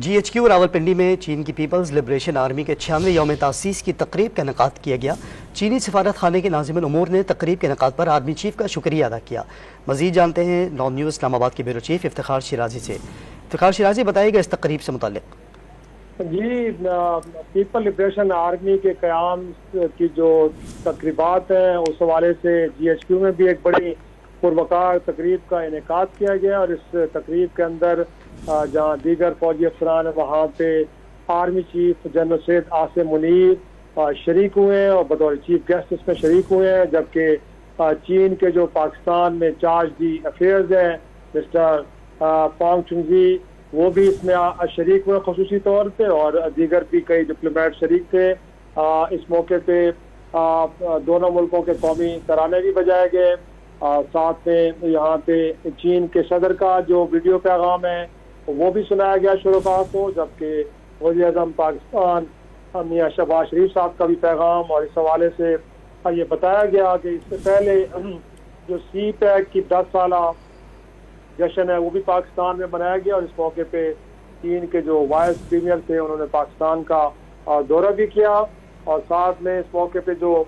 GHQ Rawalpindi میں چین کی Peoples liberation army کے 96ویں یوم تاسیس کی تقریب کا انعقاد کیا گیا۔ چینی سفارت خانے کے ناظم الامور نے تقریب کے انعقاد پر آرمی چیف کا شکریہ ادا کیا۔ مزید جانتے ہیں نون نیوز اسلام آباد کے بیورو چیف افتخار شیرازی سے۔ افتخار شیرازی، بتائیے گا اس تقریب سے متعلق۔ جی، پیپل لبریشن آرمی کے قیام کی جو تقریبات ہیں اس حوالے سے GHQ میں بھی ایک بڑی پروقار تقریب کا انعقاد کیا گیا، اور اس تقریب کے اندر جہاں دیگر فوجی افسران وہاں پہ army chief general Syed Asim Munir شریک ہوئے ہیں اور بطور چیف گیسٹ اس میں شریک ہوئے ہیں، جبکہ چین کے جو پاکستان میں چارج دی افیئرز ہیں مسٹر پانگ چنگزی وہ بھی اس میں شریک ہوئے خصوصی طور پہ، اور دیگر بھی کئی ڈپلومیٹ شریک تھے۔ اس موقع پہ دونوں ملکوں کے قومی ترانے بھی بجائے گئے، ساتھ میں یہاں پہ چین کے صدر کا جو ویڈیو پیغام ہے وہ بھی سنایا گیا شرکاء کو، جبکہ وزیر اعظم پاکستان میاں شہباز شریف صاحب کا بھی پیغام، اور اس حوالے سے یہ بتایا گیا کہ اس سے پہلے جو سی پیک کی 10 سالہ جشن ہے وہ بھی پاکستان میں منایا گیا، اور اس موقع پہ چین کے جو وائس پریمیئر تھے انہوں نے پاکستان کا دورہ بھی کیا، اور ساتھ میں اس موقع پہ جو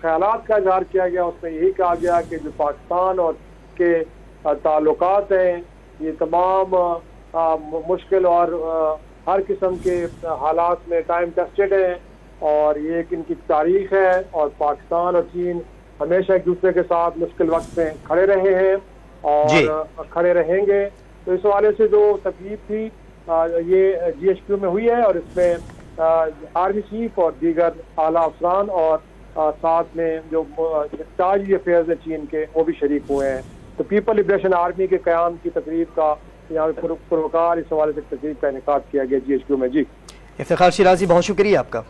خیالات کا اظہار کیا گیا اس میں یہی کہا گیا کہ جو پاکستان اور کے تعلقات ہیں یہ تمام مشکل اور ہر قسم کے حالات میں ٹائم ٹیسٹڈ ہیں، اور یہ ایک ان کی تاریخ ہے، اور پاکستان اور چین ہمیشہ ایک دوسرے کے ساتھ مشکل وقت میں کھڑے رہے ہیں اور کھڑے رہیں گے۔ تو اس حوالے سے جو تقریب تھی یہ GHQ میں ہوئی ہے، اور اس میں آرمی چیف اور دیگر اعلیٰ افسران اور ساتھ میں جو چارج افیئرز ہیں چین کے وہ بھی شریک ہوئے ہیں۔ تو پیپل لبریشن آرمی کے قیام کی تقریب کا یہاں پروقار اس حوالے سے تقریب کا انعقاد کیا گیا GHQ میں۔ جی افتخار شیرازی، بہت شکریہ آپ کا۔